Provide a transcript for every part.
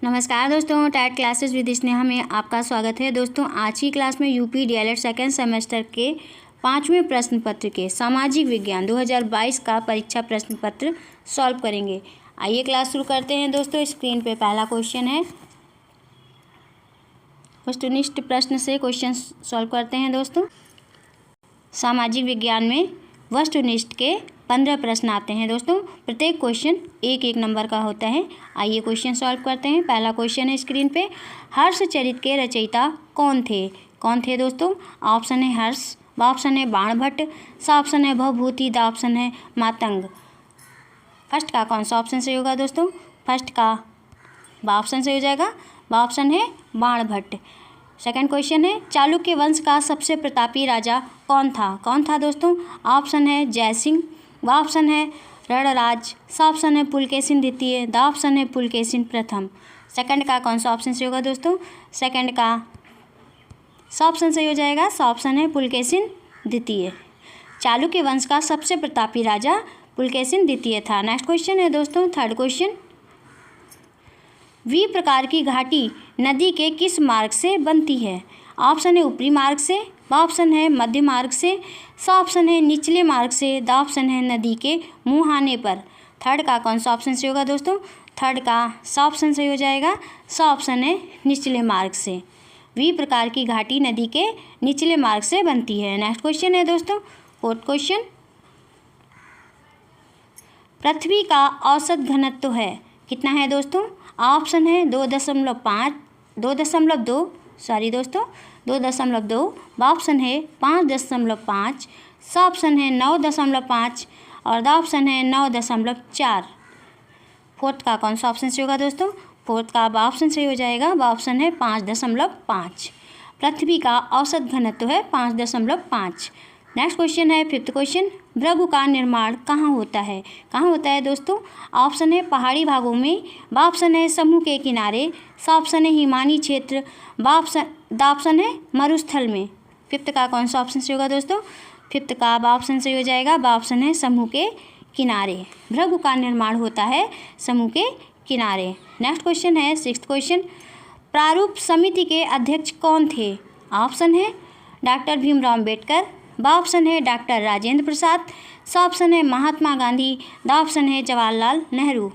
नमस्कार दोस्तों, TET classes with Sneha में आपका स्वागत है। दोस्तों, आज की क्लास में यूपी डीएलएड सेकेंड सेमेस्टर के 5वें प्रश्न पत्र के सामाजिक विज्ञान 2022 का परीक्षा प्रश्न पत्र सॉल्व करेंगे। आइए क्लास शुरू करते हैं। दोस्तों, स्क्रीन पे पहला क्वेश्चन है, वस्तुनिष्ठ प्रश्न से क्वेश्चन सॉल्व करते हैं। दोस्तों, सामाजिक विज्ञान में वस्तुनिष्ठ के 15 प्रश्न आते हैं। दोस्तों, प्रत्येक क्वेश्चन एक एक नंबर का होता है। आइए क्वेश्चन सॉल्व करते हैं। पहला क्वेश्चन है स्क्रीन पे, हर्षचरित के रचयिता कौन थे दोस्तों? ऑप्शन है हर्ष, ऑप्शन है बाणभट्ट, ऑप्शन है भवभूति, ऑप्शन है मातंग। फर्स्ट का कौन सा ऑप्शन सही होगा दोस्तों? फर्स्ट का ऑप्शन सही हो जाएगा, ऑप्शन है बाणभट्ट। सेकंड क्वेश्चन है, चालुक्य वंश का सबसे प्रतापी राजा कौन था दोस्तों? ऑप्शन है जयसिंह, ऑप्शन है रणराज, ऑप्शन है पुलकेशिन द्वितीय, ऑप्शन है पुलकेशिन प्रथम। सेकंड का कौन सा ऑप्शन सही होगा दोस्तों? सेकंड का ऑप्शन सही हो जाएगा, ऑप्शन है पुलकेशिन द्वितीय। चालुक्य वंश का सबसे प्रतापी राजा पुलकेशिन द्वितीय था। नेक्स्ट क्वेश्चन है दोस्तों, थर्ड क्वेश्चन, वी प्रकार की घाटी नदी के किस मार्ग से बनती है? ऑप्शन है ऊपरी मार्ग से, ऑप्शन है मध्य मार्ग से, ऑप्शन है निचले मार्ग से, ऑप्शन है नदी के मुहाने पर। थर्ड का कौन सा ऑप्शन सही होगा दोस्तों? थर्ड का ऑप्शन सही हो जाएगा, ऑप्शन है निचले मार्ग से। वी प्रकार की घाटी नदी के निचले मार्ग से बनती है। नेक्स्ट क्वेश्चन है दोस्तों, फोर्थ क्वेश्चन, पृथ्वी का औसत घनत्व है कितना है दोस्तों? ऑप्शन है 2.2, ऑप्शन है 5.5, ऑप्शन है 9.5 और ऑप्शन है 9.4। फोर्थ का कौन सा ऑप्शन सही होगा दोस्तों? फोर्थ का ऑप्शन सही हो जाएगा, ऑप्शन है 5.5। पृथ्वी का औसत घनत्व है 5.5। नेक्स्ट क्वेश्चन है फिफ्थ क्वेश्चन, भृगु का निर्माण कहाँ होता है दोस्तों? ऑप्शन है पहाड़ी भागों में, ऑप्शन है समूह के किनारे, ऑप्शन है हिमानी क्षेत्र, ऑप्शन है मरुस्थल में। फिफ्थ का कौन सा ऑप्शन सही होगा दोस्तों? फिफ्थ का ऑप्शन सही हो जाएगा, ऑप्शन है समूह के किनारे। भृगु का निर्माण होता है समूह के किनारे। नेक्स्ट क्वेश्चन है सिक्स्थ क्वेश्चन, प्रारूप समिति के अध्यक्ष कौन थे? ऑप्शन है डॉक्टर भीमराव अम्बेडकर, ऑप्शन है डॉक्टर राजेंद्र प्रसाद, ऑप्शन है महात्मा गांधी, ऑप्शन है जवाहरलाल नेहरू।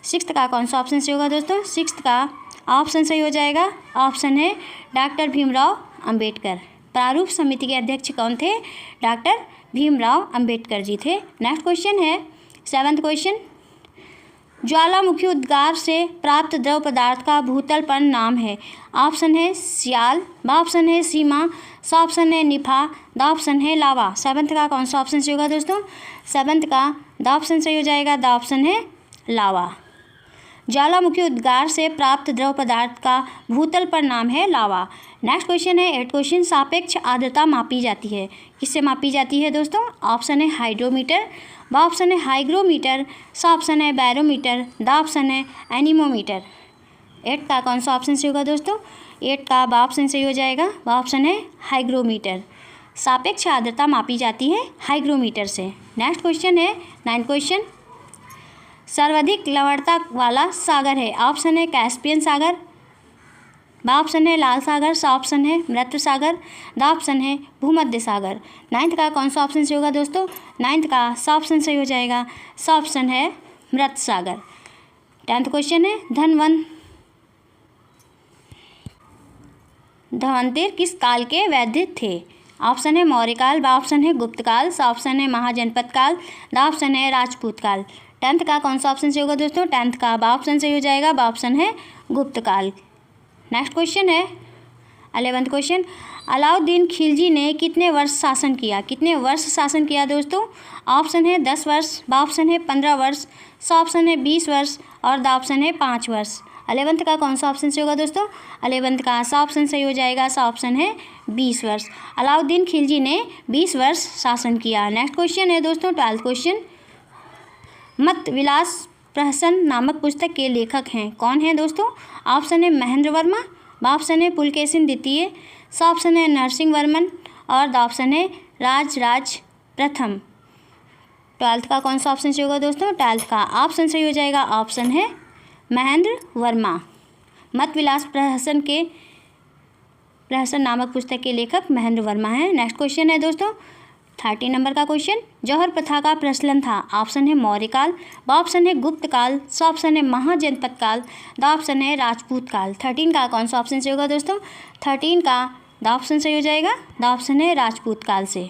सिक्स्थ का कौन सा ऑप्शन सही होगा दोस्तों? सिक्स्थ का ऑप्शन सही हो जाएगा, ऑप्शन है डॉक्टर भीमराव अम्बेडकर। प्रारूप समिति के अध्यक्ष कौन थे? डॉक्टर भीमराव अम्बेडकर जी थे। नेक्स्ट क्वेश्चन है सेवन्थ क्वेश्चन, ज्वालामुखी उद्गार से प्राप्त द्रव पदार्थ का भूतल पर नाम है। ऑप्शन है सियाल, ऑप्शन है सीमा, ऑप्शन है निफा, ऑप्शन है लावा। सेवन्थ का कौन सा ऑप्शन सही होगा दोस्तों? सेवन्थ का ऑप्शन सही हो जाएगा, ऑप्शन है लावा। ज्वालामुखी उद्गार से प्राप्त द्रव पदार्थ का भूतल पर नाम है लावा। नेक्स्ट क्वेश्चन है एट क्वेश्चन, सापेक्ष आर्द्रता मापी जाती है किससे मापी जाती है दोस्तों? ऑप्शन है हाइड्रोमीटर, ऑप्शन है हाइग्रोमीटर, ऑप्शन है बैरोमीटर, ऑप्शन है एनीमोमीटर। एट का कौन सा ऑप्शन सही होगा दोस्तों? एट का ऑप्शन सही हो जाएगा, ऑप्शन है हाइग्रोमीटर। सापेक्ष आर्द्रता मापी जाती है हाइग्रोमीटर से। नेक्स्ट क्वेश्चन है नाइन्थ क्वेश्चन, सर्वाधिक लवणता वाला सागर है। ऑप्शन है कैस्पियन सागर, ऑप्शन है लाल सागर, ऑप्शन है मृत सागर, ऑप्शन है भूमध्य सागर। नाइन्थ का कौन सा ऑप्शन सही होगा दोस्तों? नाइन्थ का ऑप्शन सही हो जाएगा, ऑप्शन है मृत सागर। टेंथ क्वेश्चन है धन्वंतरि किस काल के वैद्य थे? ऑप्शन है मौर्य काल, ऑप्शन है गुप्त काल, ऑप्शन है महाजनपद काल, ऑप्शन है राजपूत काल। टेंथ का कौन सा ऑप्शन सही होगा दोस्तों? टेंथ का ऑप्शन सही हो जाएगा, ऑप्शन है गुप्त काल। नेक्स्ट क्वेश्चन है 11th क्वेश्चन, अलाउद्दीन खिलजी ने कितने वर्ष शासन किया दोस्तों? ऑप्शन है 10 वर्ष, ऑप्शन है 15 वर्ष, ऑप्शन है 20 वर्ष और ऑप्शन है 5 वर्ष। 11th का कौन सा ऑप्शन सही होगा दोस्तों? 11th का ऑप्शन सही हो जाएगा, ऑप्शन है 20 वर्ष। अलाउद्दीन खिलजी ने 20 वर्ष शासन किया। नेक्स्ट क्वेश्चन है दोस्तों 12th क्वेश्चन, मत विलास प्रहसन नामक पुस्तक के लेखक हैं कौन हैं दोस्तों? ऑप्शन है महेंद्र वर्मा, ऑप्शन है पुलकेशिन द्वितीय, ऑप्शन है नरसिंह वर्मन और ऑप्शन है राजराज प्रथम। 12th का कौन सा ऑप्शन सही होगा दोस्तों? 12th का ऑप्शन सही हो जाएगा, ऑप्शन है महेंद्र वर्मा। मत विलास प्रहसन नामक पुस्तक के लेखक महेंद्र वर्मा हैं। नेक्स्ट क्वेश्चन है दोस्तों 13 नंबर का क्वेश्चन। जौहर प्रथा का प्रचलन था। ऑप्शन है मौर्य काल, ब ऑप्शन है गुप्त काल, स ऑप्शन है महाजनपद काल, द ऑप्शन है राजपूत काल। 13 का कौन सा ऑप्शन से होगा दोस्तों? 13 का द ऑप्शन से हो जाएगा। द ऑप्शन है राजपूत काल से।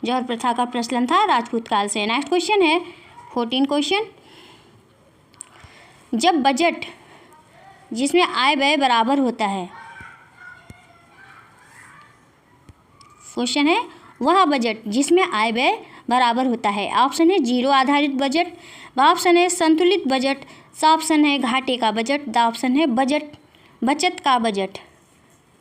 जौहर प्रथा का प्रचलन था राजपूत काल से। नेक्स्ट क्वेश्चन है 14 क्वेश्चन। जब बजट जिसमें आय व्यय बराबर होता है, क्वेश्चन है वह बजट जिसमें आय व्यय बराबर होता है। ऑप्शन है जीरो आधारित बजट, ब ऑप्शन है संतुलित बजट, स ऑप्शन है घाटे का बजट, द ऑप्शन है बचत का बजट।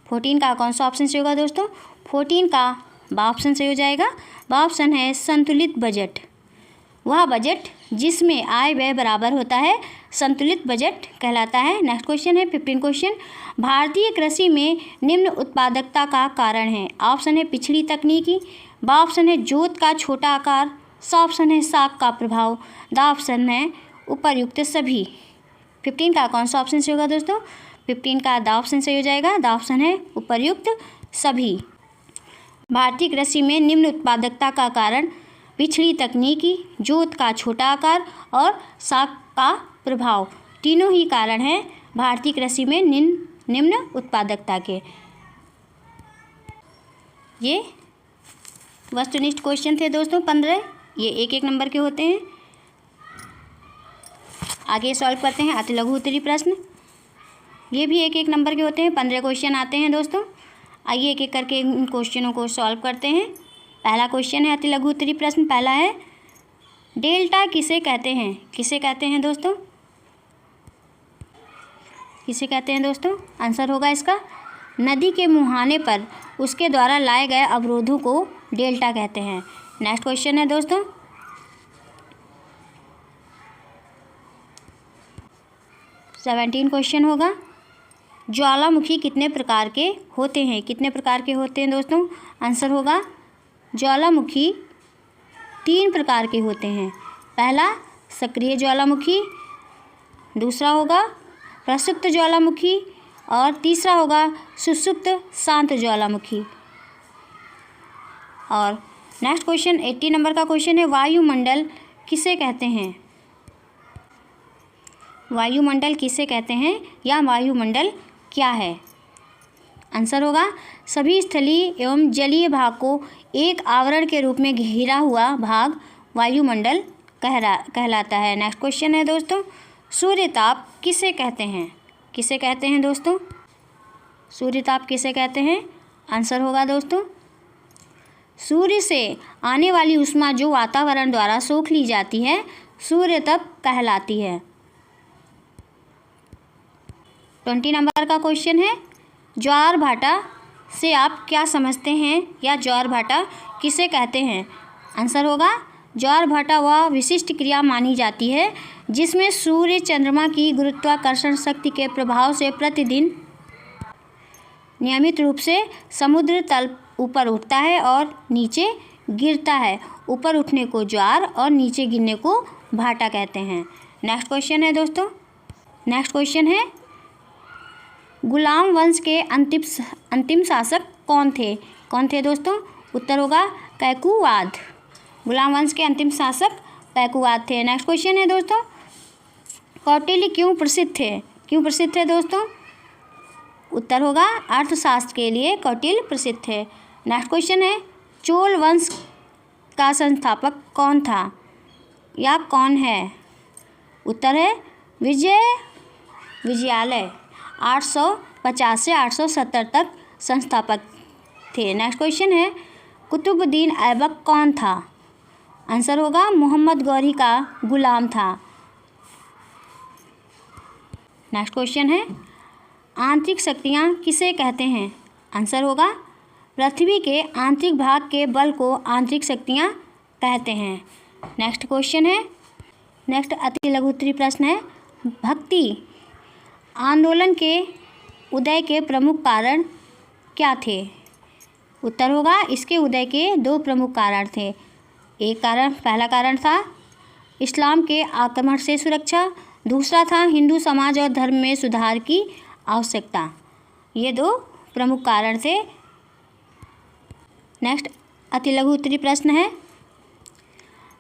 14 का कौन सा ऑप्शन से होगा दोस्तों? 14 का ब ऑप्शन से हो जाएगा। ब ऑप्शन है संतुलित बजट। वह बजट जिसमें आय व्यय बराबर होता है संतुलित बजट कहलाता है। नेक्स्ट क्वेश्चन है 15 क्वेश्चन। भारतीय कृषि में निम्न उत्पादकता का कारण है। ऑप्शन है पिछड़ी तकनीकी, ब ऑप्शन है जोत का छोटा आकार, स ऑप्शन है साग का प्रभाव, द ऑप्शन है उपर्युक्त सभी। 15 का कौन सा ऑप्शन से होगा दोस्तों? 15 का द ऑप्शन से हो जाएगा। द ऑप्शन है उपर्युक्त सभी। भारतीय कृषि में निम्न उत्पादकता का कारण पिछड़ी तकनीकी, जोत का छोटा आकार और साग का प्रभाव, तीनों ही कारण हैं भारतीय कृषि में निम्न उत्पादकता के। ये वस्तुनिष्ठ क्वेश्चन थे दोस्तों 15। ये एक एक नंबर के होते हैं। आगे सॉल्व करते हैं अति लघु उत्तरीय प्रश्न। ये भी एक एक नंबर के होते हैं। 15 क्वेश्चन आते हैं दोस्तों। आइए एक एक करके इन क्वेश्चनों को सॉल्व करते हैं। पहला क्वेश्चन है अति लघु उत्तरीय प्रश्न। पहला है डेल्टा किसे कहते हैं? किसे कहते हैं दोस्तों? किसे कहते हैं दोस्तों? आंसर होगा इसका नदी के मुहाने पर उसके द्वारा लाए गए अवरोधों को डेल्टा कहते हैं। नेक्स्ट क्वेश्चन है दोस्तों 17 क्वेश्चन होगा। ज्वालामुखी कितने प्रकार के होते हैं? कितने प्रकार के होते हैं दोस्तों? आंसर होगा ज्वालामुखी 3 प्रकार के होते हैं। पहला सक्रिय ज्वालामुखी, दूसरा होगा प्रसुप्त ज्वालामुखी और तीसरा होगा सुषुप्त शांत ज्वालामुखी। और नेक्स्ट क्वेश्चन 80 नंबर का क्वेश्चन है वायुमंडल किसे कहते हैं? वायुमंडल किसे कहते हैं या वायुमंडल क्या है? आंसर होगा सभी स्थलीय एवं जलीय भाग को एक आवरण के रूप में घेरा हुआ भाग वायुमंडल कहलाता है। नेक्स्ट क्वेश्चन है दोस्तों सूर्यताप किसे कहते हैं? किसे कहते हैं दोस्तों? सूर्यताप किसे कहते हैं? आंसर होगा दोस्तों सूर्य से आने वाली ऊष्मा जो वातावरण द्वारा सोख ली जाती है सूर्यताप कहलाती है। 20 नंबर का क्वेश्चन है ज्वार भाटा से आप क्या समझते हैं या ज्वार भाटा किसे कहते हैं? आंसर होगा ज्वार भाटा वह विशिष्ट क्रिया मानी जाती है जिसमें सूर्य चंद्रमा की गुरुत्वाकर्षण शक्ति के प्रभाव से प्रतिदिन नियमित रूप से समुद्र तल ऊपर उठता है और नीचे गिरता है। ऊपर उठने को ज्वार और नीचे गिरने को भाटा कहते हैं। नेक्स्ट क्वेश्चन है दोस्तों नेक्स्ट क्वेश्चन है गुलाम वंश के अंतिम शासक कौन थे? कौन थे दोस्तों? उत्तर होगा कैकुवाद। गुलाम वंश के अंतिम शासक कैकुवाद थे। नेक्स्ट क्वेश्चन है दोस्तों कौटिल्य क्यों प्रसिद्ध थे? क्यों प्रसिद्ध थे दोस्तों? उत्तर होगा अर्थशास्त्र के लिए कौटिल्य प्रसिद्ध थे। नेक्स्ट क्वेश्चन है चोल वंश का संस्थापक कौन था या कौन है? उत्तर है विजयालय 850 से 870 तक संस्थापक थे। नेक्स्ट क्वेश्चन है कुतुबुद्दीन ऐबक कौन था? आंसर होगा मोहम्मद गौरी का गुलाम था। नेक्स्ट क्वेश्चन है आंतरिक शक्तियाँ किसे कहते हैं? आंसर होगा पृथ्वी के आंतरिक भाग के बल को आंतरिक शक्तियाँ कहते हैं। नेक्स्ट क्वेश्चन है नेक्स्ट अति लघु उत्तरीय प्रश्न है भक्ति आंदोलन के उदय के प्रमुख कारण क्या थे? उत्तर होगा इसके उदय के 2 प्रमुख कारण थे। पहला कारण था इस्लाम के आक्रमण से सुरक्षा, दूसरा था हिंदू समाज और धर्म में सुधार की आवश्यकता। ये 2 प्रमुख कारण थे। नेक्स्ट अति लघु उत्तरीय प्रश्न है,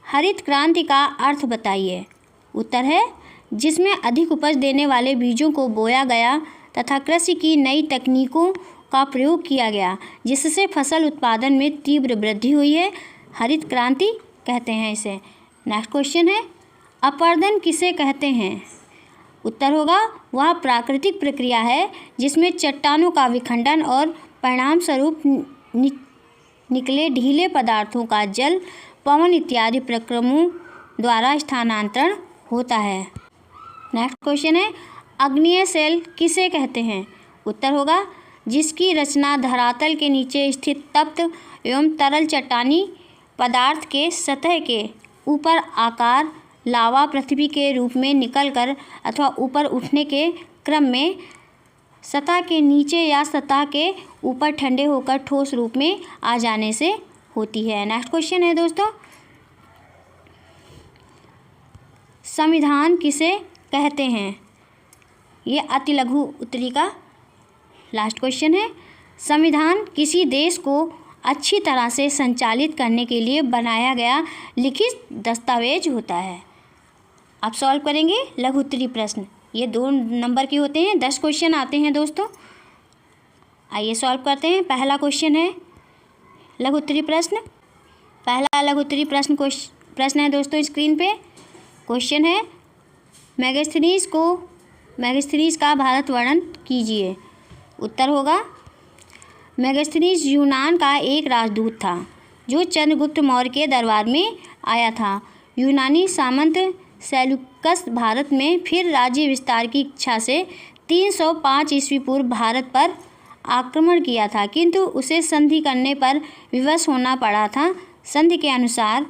हरित क्रांति का अर्थ बताइए। उत्तर है, जिसमें अधिक उपज देने वाले बीजों को बोया गया तथा कृषि की नई तकनीकों का प्रयोग किया गया, जिससे फसल उत्पादन में तीव्र वृद्धि हुई है, हरित क्रांति कहते हैं इसे। नेक्स्ट क्वेश्चन है, अपरदन किसे कहते हैं। उत्तर होगा, वह प्राकृतिक प्रक्रिया है जिसमें चट्टानों का विखंडन और परिणाम स्वरूप निकले ढीले पदार्थों का जल, पवन इत्यादि प्रक्रमों द्वारा स्थानांतरण होता है। नेक्स्ट क्वेश्चन है, अग्नेय शेल किसे कहते हैं। उत्तर होगा, जिसकी रचना धरातल के नीचे स्थित तप्त एवं तरल चट्टानी पदार्थ के सतह के ऊपर आकार लावा पृथ्वी के रूप में निकलकर अथवा ऊपर उठने के क्रम में सतह के नीचे या सतह के ऊपर ठंडे होकर ठोस रूप में आ जाने से होती है। नेक्स्ट क्वेश्चन है दोस्तों, संविधान किसे कहते हैं। ये अति लघु उत्तरीय का लास्ट क्वेश्चन है। संविधान किसी देश को अच्छी तरह से संचालित करने के लिए बनाया गया लिखित दस्तावेज होता है। आप सॉल्व करेंगे लघु उत्तरीय प्रश्न, ये 2 नंबर के होते हैं, 10 क्वेश्चन आते हैं दोस्तों। आइए सॉल्व करते हैं। पहला क्वेश्चन है लघु उत्तरीय प्रश्न। पहला लघु उत्तरीय प्रश्न है दोस्तों स्क्रीन पे। क्वेश्चन है, मेगास्थनीज का भारत वर्णन कीजिए। उत्तर होगा, मेगास्थनीज यूनान का एक राजदूत था जो चंद्रगुप्त मौर्य के दरबार में आया था। यूनानी सामंत सेल्यूकस भारत में फिर राज्य विस्तार की इच्छा से 305 ईस्वी पूर्व भारत पर आक्रमण किया था, किंतु उसे संधि करने पर विवश होना पड़ा था। संधि के अनुसार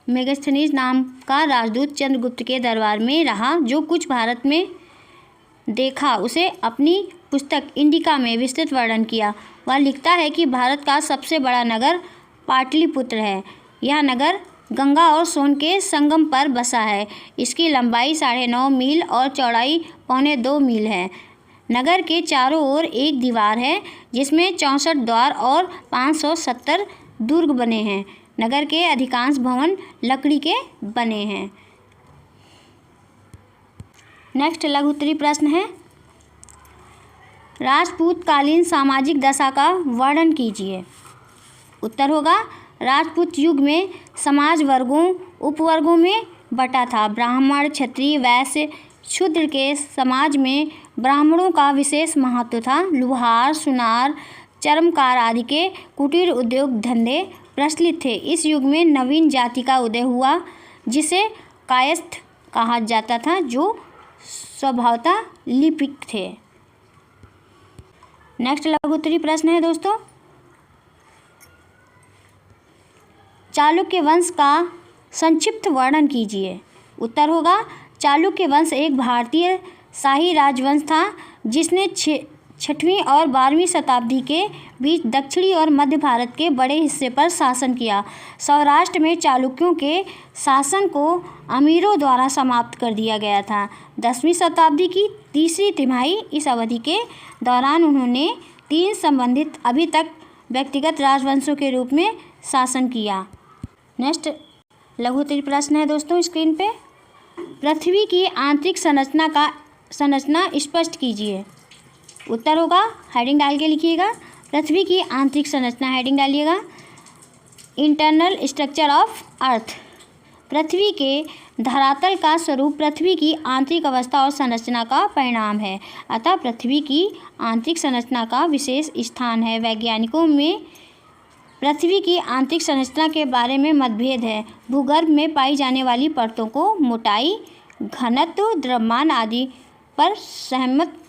मेगास्थनीज नाम का राजदूत चंद्रगुप्त के दरबार में रहा, जो कुछ भारत में देखा उसे अपनी पुस्तक इंडिका में विस्तृत वर्णन किया। वह लिखता है कि भारत का सबसे बड़ा नगर पाटलिपुत्र है। यह नगर गंगा और सोन के संगम पर बसा है। इसकी लंबाई 9.5 मील और चौड़ाई 2.25 मील है। नगर के चारों ओर एक दीवार है जिसमें 64 द्वार और 570 दुर्ग बने हैं। नगर के अधिकांश भवन लकड़ी के बने हैं। नेक्स्ट लघु उत्तरीय प्रश्न है, राजपूतकालीन सामाजिक दशा का वर्णन कीजिए। उत्तर होगा, राजपूत युग में समाज वर्गों उपवर्गों में बटा था। ब्राह्मण, क्षत्रिय, वैश्य, शूद्र के समाज में ब्राह्मणों का विशेष महत्व था। लुहार, सुनार, चर्मकार आदि के कुटीर उद्योग धंधे प्रचलित थे। इस युग में नवीन जाति का उदय हुआ जिसे कायस्थ कहा जाता था, जो स्वभावतः लिपिक थे। नेक्स्ट लघु उत्तरीय प्रश्न है दोस्तों, चालुक्य वंश का संक्षिप्त वर्णन कीजिए। उत्तर होगा, चालुक्य वंश एक भारतीय शाही राजवंश था जिसने 6वीं और 12वीं शताब्दी के बीच दक्षिणी और मध्य भारत के बड़े हिस्से पर शासन किया। सौराष्ट्र में चालुक्यों के शासन को अमीरों द्वारा समाप्त कर दिया गया था। 10वीं शताब्दी की तीसरी तिमाही इस अवधि के दौरान उन्होंने 3 संबंधित अभी तक व्यक्तिगत राजवंशों के रूप में शासन किया। नेक्स्ट लघु उत्तरीय प्रश्न है दोस्तों स्क्रीन पे, पृथ्वी की आंतरिक संरचना स्पष्ट कीजिए। उत्तर होगा, हेडिंग डाल के लिखिएगा, पृथ्वी की आंतरिक संरचना हेडिंग डालिएगा, इंटरनल स्ट्रक्चर ऑफ अर्थ। पृथ्वी के धरातल का स्वरूप पृथ्वी की आंतरिक अवस्था और संरचना का परिणाम है, अतः पृथ्वी की आंतरिक संरचना का विशेष स्थान है। वैज्ञानिकों में पृथ्वी की आंतरिक संरचना के बारे में मतभेद है। भूगर्भ में पाई जाने वाली परतों को मोटाई, घनत्व, द्रव्यमान आदि पर सहमति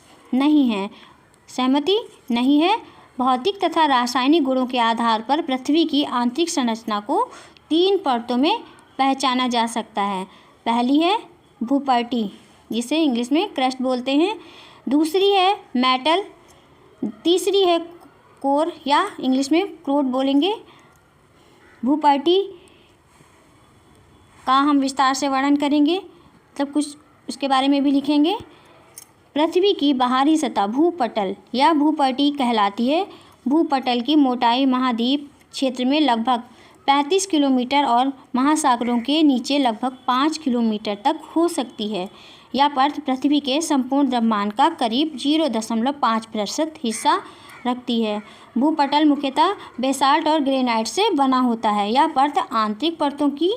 नहीं है। भौतिक तथा रासायनिक गुणों के आधार पर पृथ्वी की आंतरिक संरचना को 3 परतों में पहचाना जा सकता है। पहली है भूपर्टी, जिसे इंग्लिश में क्रस्ट बोलते हैं। दूसरी है मेटल। तीसरी है कोर, या इंग्लिश में क्रोड बोलेंगे। भूपर्टी का हम विस्तार से वर्णन करेंगे, मतलब कुछ उसके बारे में भी लिखेंगे। पृथ्वी की बाहरी सतह भूपटल या भूपटल कहलाती है। भूपटल की मोटाई महाद्वीप क्षेत्र में लगभग 35 किलोमीटर और महासागरों के नीचे लगभग 5 किलोमीटर तक हो सकती है। यह परत पृथ्वी के संपूर्ण द्रव्यमान का करीब 0.5% हिस्सा रखती है। भूपटल मुख्यतः बेसाल्ट और ग्रेनाइट से बना होता है। यह परत आंतरिक परतों की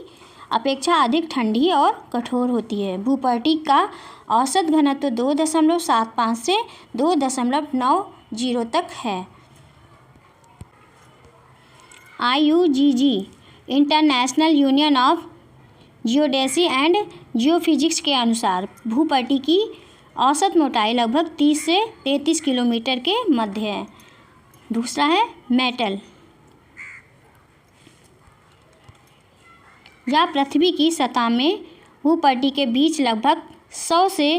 अपेक्षा अधिक ठंडी और कठोर होती है। भूपटल का औसत घनत्व 2.75 से 2.90 तक है। IUGG international union of geodesy and geophysics के अनुसार भूपटल की औसत मोटाई लगभग 30 से 33 किलोमीटर के मध्य है। दूसरा है मेटल। यह पृथ्वी की सतह में भूपटल के बीच लगभग 100 से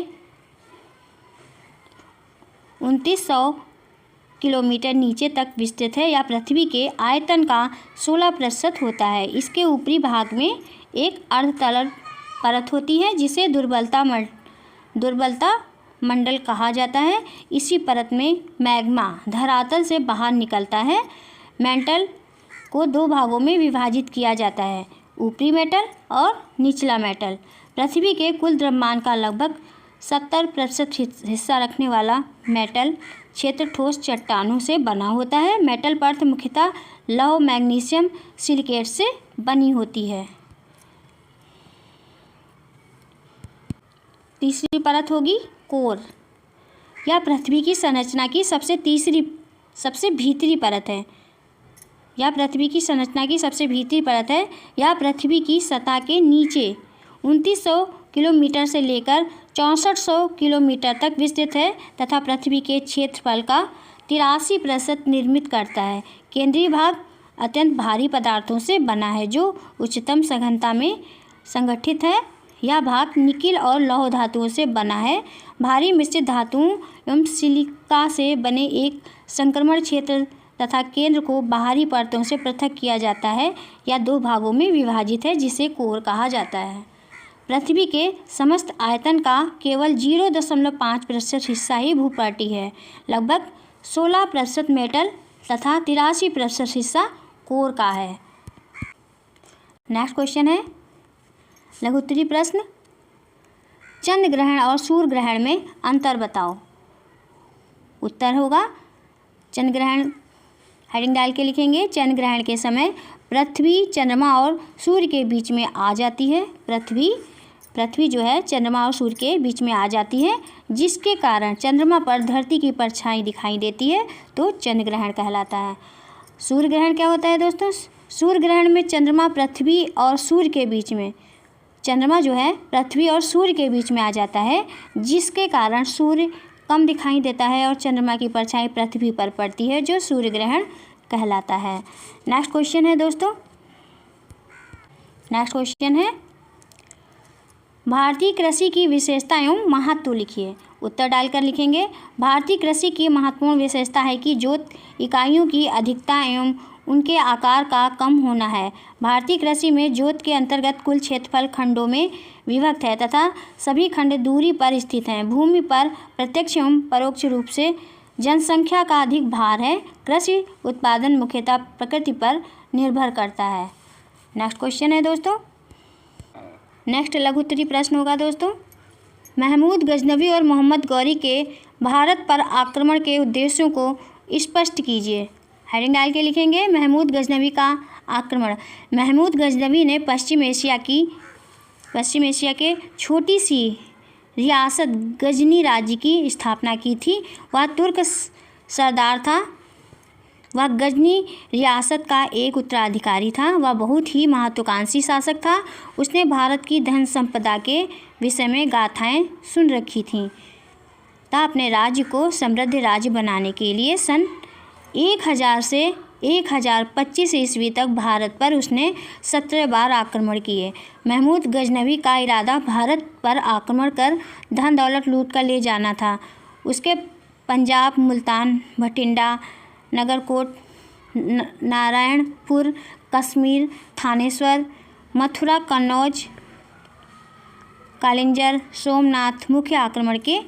2900 किलोमीटर नीचे तक विस्तृत है। यह पृथ्वी के आयतन का 16% होता है। इसके ऊपरी भाग में एक अर्धतल परत होती है जिसे दुर्बलता मंडल कहा जाता है। इसी परत में मैग्मा धरातल से बाहर निकलता है। मेंटल को 2 भागों में विभाजित किया जाता है, ऊपरी मेटल और निचला मेटल। पृथ्वी के कुल द्रव्यमान का लगभग 70% हिस्सा रखने वाला मेटल क्षेत्र ठोस चट्टानों से बना होता है। मेटल परत मुख्यतः लौह मैग्नीशियम सिलिकेट से बनी होती है। तीसरी परत होगी कोर। यह पृथ्वी की संरचना की सबसे भीतरी परत है। यह पृथ्वी की संरचना की सबसे भीतरी परत है। यह पृथ्वी की सतह के नीचे 2900 किलोमीटर से लेकर 6400 किलोमीटर तक विस्तृत है तथा पृथ्वी के क्षेत्रफल का 83% निर्मित करता है। केंद्रीय भाग अत्यंत भारी पदार्थों से बना है जो उच्चतम सघनता में संगठित है। यह भाग निकिल और लौह धातुओं से बना है। भारी मिश्रित धातुओं एवं सिलिका से बने एक संक्रमण क्षेत्र तथा केंद्र को बाहरी परतों से पृथक किया जाता है। यह 2 भागों में विभाजित है जिसे कोर कहा जाता है। पृथ्वी के समस्त आयतन का केवल 0.5% हिस्सा ही भूपटल है। लगभग 16% मेटल तथा 83% हिस्सा कोर का है। नेक्स्ट क्वेश्चन है लघु उत्तरीय प्रश्न। चंद्र ग्रहण और सूर्य ग्रहण में अंतर बताओ। उत्तर होगा चंद्र ग्रहण, हेडिंग डाल के लिखेंगे। चंद्र ग्रहण के समय पृथ्वी चंद्रमा और सूर्य के बीच में आ जाती है। पृथ्वी जो है चंद्रमा और सूर्य के बीच में आ जाती है, जिसके कारण चंद्रमा पर धरती की परछाई दिखाई देती है, तो चंद्र ग्रहण कहलाता है। सूर्य ग्रहण क्या होता है दोस्तों? सूर्य ग्रहण में चंद्रमा पृथ्वी और सूर्य के बीच में, चंद्रमा जो है पृथ्वी और सूर्य के बीच में आ जाता है, जिसके कारण सूर्य कम दिखाई देता है और चंद्रमा की परछाई पृथ्वी पर पड़ती है, जो सूर्य ग्रहण कहलाता है। नेक्स्ट क्वेश्चन है दोस्तों, नेक्स्ट क्वेश्चन है भारतीय कृषि की विशेषता एवं महत्व लिखिए। उत्तर डालकर लिखेंगे। भारतीय कृषि की महत्वपूर्ण विशेषता है कि जोत इकाइयों की अधिकता एवं उनके आकार का कम होना है। भारतीय कृषि में जोत के अंतर्गत कुल क्षेत्रफल खंडों में विभक्त है तथा सभी खंड दूरी पर स्थित हैं। भूमि पर प्रत्यक्ष एवं परोक्ष रूप से जनसंख्या का अधिक भार है। कृषि उत्पादन मुख्यतः प्रकृति पर निर्भर करता है। नेक्स्ट क्वेश्चन है दोस्तों, नेक्स्ट लघु उत्तरीय प्रश्न होगा दोस्तों। महमूद गजनवी और मोहम्मद गौरी के भारत पर आक्रमण के उद्देश्यों को स्पष्ट कीजिए। हेडिंग डाल के लिखेंगे। महमूद गजनवी का आक्रमण। महमूद गजनवी ने पश्चिम एशिया के छोटी सी रियासत गजनी राज्य की स्थापना की थी। वह तुर्क सरदार था। वह गजनी रियासत का एक उत्तराधिकारी था। वह बहुत ही महत्वाकांक्षी शासक था। उसने भारत की धन संपदा के विषय में गाथाएं सुन रखी थीं तथा अपने राज्य को समृद्ध राज्य बनाने के लिए सन 1000 से 1025 ईस्वी तक भारत पर उसने 17 बार आक्रमण किए। महमूद गजनवी का इरादा भारत पर आक्रमण कर धन दौलत लूट कर ले जाना था। उसके पंजाब, मुल्तान, भटिंडा, नगरकोट, नारायणपुर, कश्मीर, थानेश्वर, मथुरा, कन्नौज, कालिंजर, सोमनाथ मुख्य आक्रमण के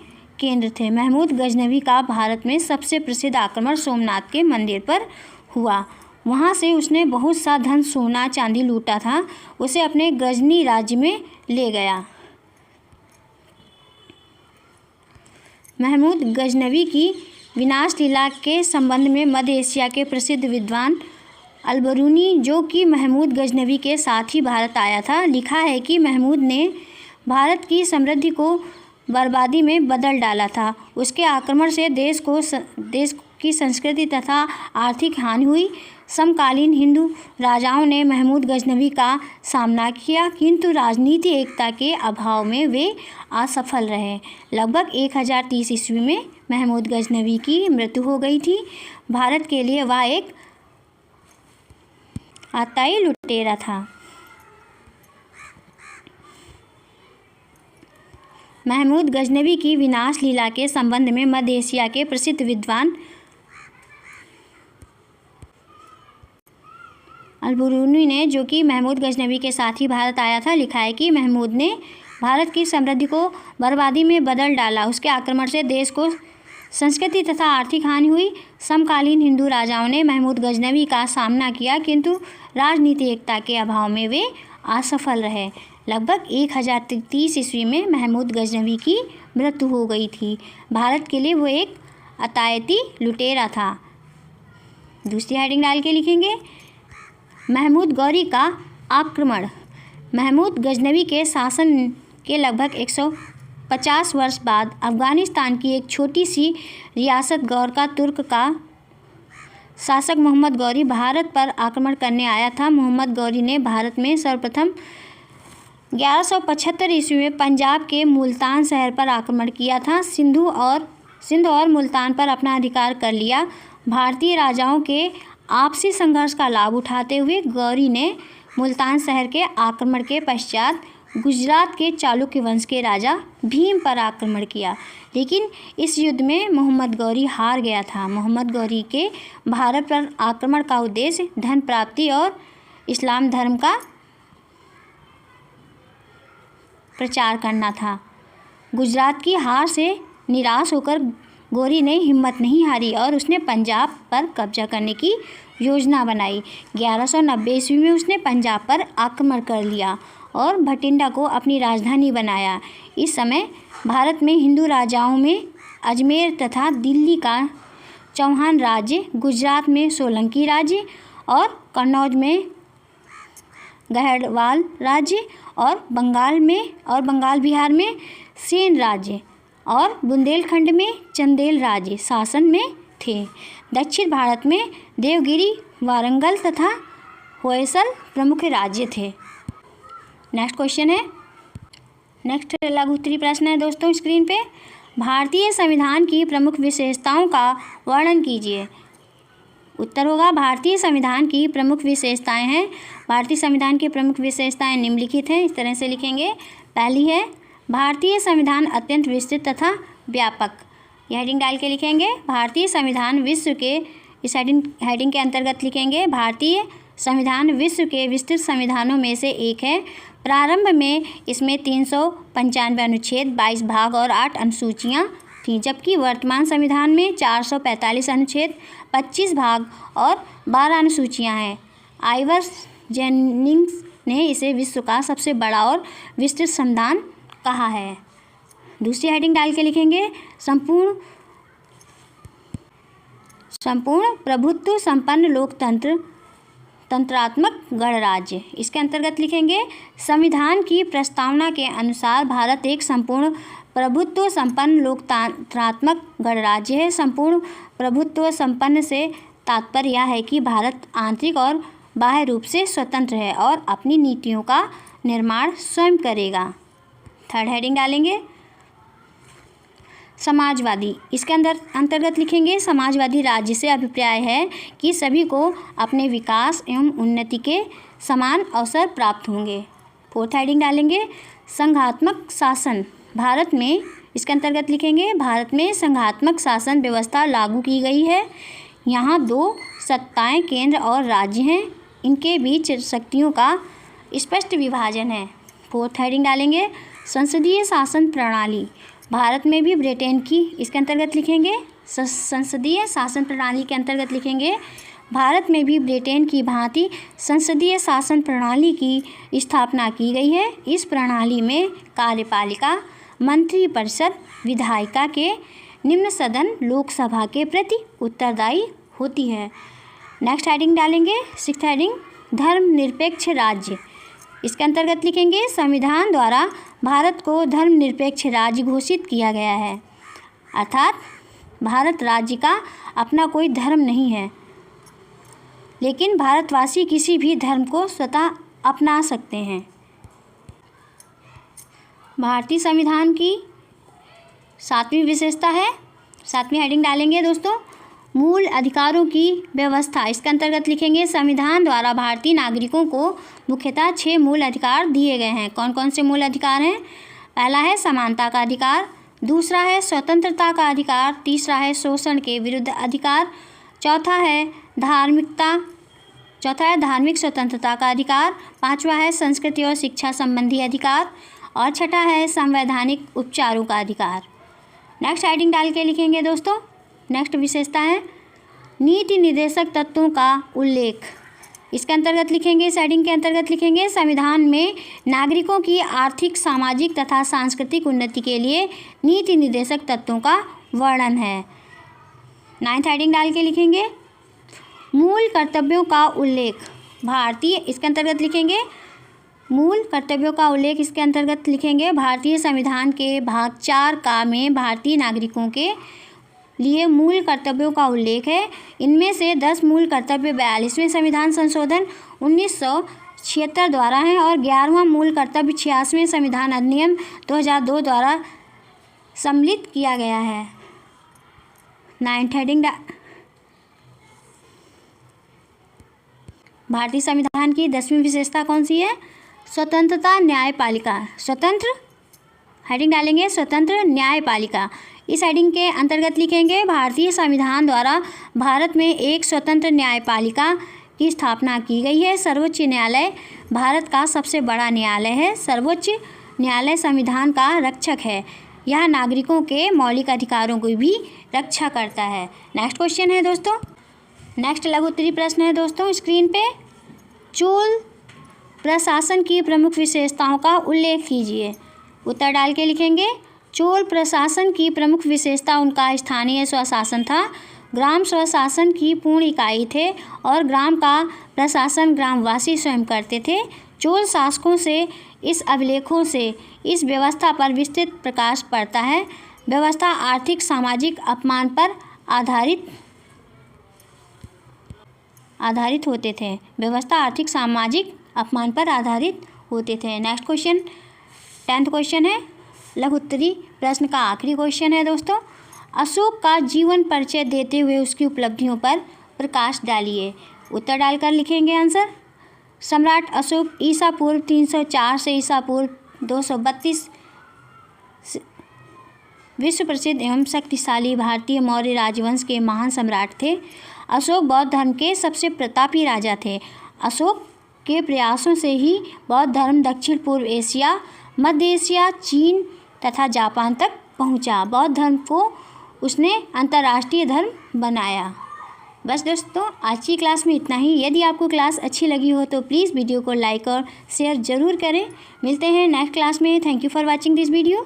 केंद्र थे। महमूद गजनवी का भारत में सबसे प्रसिद्ध आक्रमण सोमनाथ के मंदिर पर हुआ। वहाँ से उसने बहुत सा धन, सोना चांदी लूटा था, उसे अपने गजनी राज्य में ले गया। महमूद गजनवी की विनाश लीला के संबंध में मध्य एशिया के प्रसिद्ध विद्वान अलबरूनी, जो कि महमूद गजनवी के साथ ही भारत आया था, लिखा है कि महमूद ने भारत की समृद्धि को बर्बादी में बदल डाला था। उसके आक्रमण से देश की संस्कृति तथा आर्थिक हानि हुई। समकालीन हिंदू राजाओं ने महमूद गजनवी का सामना किया, किंतु राजनीतिक एकता के अभाव में वे असफल रहे। लगभग 1030 ईस्वी में महमूद गजनवी की मृत्यु हो गई थी। भारत के लिए वह एक आताई लुटेरा था। महमूद गजनवी की विनाश लीला के संबंध में मध्य एशिया के प्रसिद्ध विद्वान अलबरूनी ने, जो कि महमूद गजनवी के साथ ही भारत आया था, लिखा है कि महमूद ने भारत की समृद्धि को बर्बादी में बदल डाला। उसके आक्रमण से देश को संस्कृति तथा आर्थिक हानि हुई। समकालीन हिंदू राजाओं ने महमूद गजनवी का सामना किया, किंतु राजनीतिक एकता के अभाव में वे असफल रहे। लगभग 1030 ईस्वी में महमूद गजनवी की मृत्यु हो गई थी। भारत के लिए वो एक अतायती लुटेरा था। दूसरी हेडिंग डाल के लिखेंगे, महमूद गौरी का आक्रमण। महमूद गजनवी के शासन के लगभग 150 वर्ष बाद अफ़गानिस्तान की एक छोटी सी रियासत गौर का तुर्क का शासक मोहम्मद गौरी भारत पर आक्रमण करने आया था। मोहम्मद गौरी ने भारत में सर्वप्रथम 1175 ईस्वी में पंजाब के मुल्तान शहर पर आक्रमण किया था। सिंध और मुल्तान पर अपना अधिकार कर लिया। भारतीय राजाओं के आपसी संघर्ष का लाभ उठाते हुए गौरी ने मुल्तान शहर के आक्रमण के पश्चात गुजरात के चालुक्य वंश के राजा भीम पर आक्रमण किया, लेकिन इस युद्ध में मोहम्मद गौरी हार गया था। मोहम्मद गौरी के भारत पर आक्रमण का उद्देश्य धन प्राप्ति और इस्लाम धर्म का प्रचार करना था। गुजरात की हार से निराश होकर गौरी ने हिम्मत नहीं हारी और उसने पंजाब पर कब्जा करने की योजना बनाई। 1190 ईस्वी में उसने पंजाब पर आक्रमण कर लिया और भटिंडा को अपनी राजधानी बनाया। इस समय भारत में हिंदू राजाओं में अजमेर तथा दिल्ली का चौहान राज्य, गुजरात में सोलंकी राज्य और कन्नौज में गहड़वाल राज्य और बंगाल बिहार में सेन राज्य और बुंदेलखंड में चंदेल राज्य शासन में थे। दक्षिण भारत में देवगिरी, वारंगल तथा होयसल प्रमुख राज्य थे। नेक्स्ट क्वेश्चन है, नेक्स्ट लघु उत्तरीय प्रश्न है दोस्तों स्क्रीन पे। भारतीय संविधान की प्रमुख विशेषताओं का वर्णन कीजिए। उत्तर होगा भारतीय संविधान की प्रमुख विशेषताएं हैं। भारतीय संविधान की प्रमुख विशेषताएं निम्नलिखित हैं, इस तरह से लिखेंगे। पहली है भारतीय संविधान अत्यंत विस्तृत तथा व्यापक। यह हेडिंग डाल के लिखेंगे। भारतीय संविधान विश्व के, इस हेडिंग के अंतर्गत लिखेंगे, भारतीय संविधान विश्व के विस्तृत संविधानों में से एक है। प्रारंभ में इसमें 395 अनुच्छेद, 22 भाग और 8 अनुसूचियाँ थीं, जबकि वर्तमान संविधान में 445 अनुच्छेद, 25 भाग और 12 अनुसूचियाँ हैं। आइवर्स जेनिंग्स ने इसे विश्व का सबसे बड़ा और विस्तृत संविधान कहा है। दूसरी हेडिंग डाल के लिखेंगे, संपूर्ण प्रभुत्व संपन्न लोकतंत्र तंत्रात्मक गणराज्य। इसके अंतर्गत लिखेंगे, संविधान की प्रस्तावना के अनुसार भारत एक संपूर्ण प्रभुत्व संपन्न लोकतंत्रात्मक गणराज्य है। संपूर्ण प्रभुत्व संपन्न से तात्पर्य यह है कि भारत आंतरिक और बाह्य रूप से स्वतंत्र है और अपनी नीतियों का निर्माण स्वयं करेगा। थर्ड हेडिंग डालेंगे, समाजवादी। इसके अंतर्गत लिखेंगे, समाजवादी राज्य से अभिप्राय है कि सभी को अपने विकास एवं उन्नति के समान अवसर प्राप्त होंगे। फोर्थ हेडिंग डालेंगे, संघात्मक शासन। भारत में, इसके अंतर्गत लिखेंगे, भारत में संघात्मक शासन व्यवस्था लागू की गई है। यहाँ 2 सत्ताएं केंद्र और राज्य हैं, इनके बीच शक्तियों का स्पष्ट विभाजन है। फोर्थ हेडिंग डालेंगे, संसदीय शासन प्रणाली। भारत में भी ब्रिटेन की, इसके अंतर्गत लिखेंगे संसदीय शासन प्रणाली के अंतर्गत लिखेंगे भारत में भी ब्रिटेन की भांति संसदीय शासन प्रणाली की स्थापना की गई है। इस प्रणाली में कार्यपालिका, मंत्रिपरिषद, विधायिका के निम्न सदन लोकसभा के प्रति उत्तरदायी होती है। नेक्स्ट हेडिंग डालेंगे, 6th हेडिंग धर्मनिरपेक्ष राज्य। इसके अंतर्गत लिखेंगे संविधान द्वारा भारत को धर्मनिरपेक्ष राज्य घोषित किया गया है, अर्थात भारत राज्य का अपना कोई धर्म नहीं है, लेकिन भारतवासी किसी भी धर्म को स्वतः अपना सकते हैं। भारतीय संविधान की 7वीं विशेषता है, 7वीं हेडिंग डालेंगे दोस्तों मूल अधिकारों की व्यवस्था। इसके अंतर्गत लिखेंगे संविधान द्वारा भारतीय नागरिकों को मुख्यतः 6 मूल अधिकार दिए गए हैं। कौन कौन से मूल अधिकार हैं? पहला है समानता का अधिकार, दूसरा है स्वतंत्रता का अधिकार, तीसरा है शोषण के विरुद्ध अधिकार, चौथा है धार्मिक स्वतंत्रता का अधिकार, पांचवा है संस्कृति और शिक्षा संबंधी अधिकार और छठा है संवैधानिक उपचारों का अधिकार। नेक्स्ट हेडिंग डाल के लिखेंगे दोस्तों, नेक्स्ट विशेषता है नीति निर्देशक तत्वों का उल्लेख। इसके अंतर्गत लिखेंगे, इस हेडिंग के अंतर्गत लिखेंगे संविधान में नागरिकों की आर्थिक, सामाजिक तथा सांस्कृतिक उन्नति के लिए नीति निर्देशक तत्वों का वर्णन है। 9th हेडिंग डाल के लिखेंगे मूल कर्तव्यों का उल्लेख। भारतीय, इसके अंतर्गत लिखेंगे मूल कर्तव्यों का उल्लेख। इसके अंतर्गत लिखेंगे भारतीय संविधान के भाग 4 का में भारतीय नागरिकों के लिए मूल कर्तव्यों का उल्लेख है। इनमें से 10 मूल कर्तव्य 42वें संविधान संशोधन 1976 द्वारा हैं और 11वां मूल कर्तव्य 86वें संविधान अधिनियम 2002 द्वारा सम्मिलित किया गया है। 9th हेडिंग भारतीय संविधान की 10वीं विशेषता कौन सी है? स्वतंत्रता न्यायपालिका। स्वतंत्र, हेडिंग डालेंगे स्वतंत्र न्यायपालिका। इस हेडिंग के अंतर्गत लिखेंगे भारतीय संविधान द्वारा भारत में एक स्वतंत्र न्यायपालिका की स्थापना की गई है। सर्वोच्च न्यायालय भारत का सबसे बड़ा न्यायालय है। सर्वोच्च न्यायालय संविधान का रक्षक है। यह नागरिकों के मौलिक अधिकारों की भी रक्षा करता है। नेक्स्ट क्वेश्चन है दोस्तों, नेक्स्ट लघु उत्तरीय प्रश्न है दोस्तों स्क्रीन पे, चोल प्रशासन की प्रमुख विशेषताओं का उल्लेख कीजिए। उत्तर डाल के लिखेंगे चोल प्रशासन की प्रमुख विशेषता उनका स्थानीय स्वशासन था। ग्राम स्वशासन की पूर्ण इकाई थे और ग्राम का प्रशासन ग्रामवासी स्वयं करते थे। चोल शासकों से इस अभिलेखों से इस व्यवस्था पर विस्तृत प्रकाश पड़ता है। व्यवस्था आर्थिक सामाजिक अपमान पर आधारित होते थे। व्यवस्था आर्थिक सामाजिक अपमान पर आधारित होते थे। नेक्स्ट क्वेश्चन 10th क्वेश्चन है, लघु उत्तरीय प्रश्न का आखिरी क्वेश्चन है दोस्तों। अशोक का जीवन परिचय देते हुए उसकी उपलब्धियों पर प्रकाश डालिए। उत्तर डालकर लिखेंगे आंसर। सम्राट अशोक ईसा पूर्व 304 से ईसा पूर्व 232 विश्व प्रसिद्ध एवं शक्तिशाली भारतीय मौर्य राजवंश के महान सम्राट थे। अशोक बौद्ध धर्म के सबसे प्रतापी राजा थे। अशोक के प्रयासों से ही बौद्ध धर्म दक्षिण पूर्व एशिया, मध्य एशिया, चीन तथा जापान तक पहुंचा। बौद्ध धर्म को उसने अंतर्राष्ट्रीय धर्म बनाया। बस दोस्तों, आज की क्लास में इतना ही। यदि आपको क्लास अच्छी लगी हो तो प्लीज़ वीडियो को लाइक और शेयर ज़रूर करें। मिलते हैं नेक्स्ट क्लास में। Thank you for watching this video.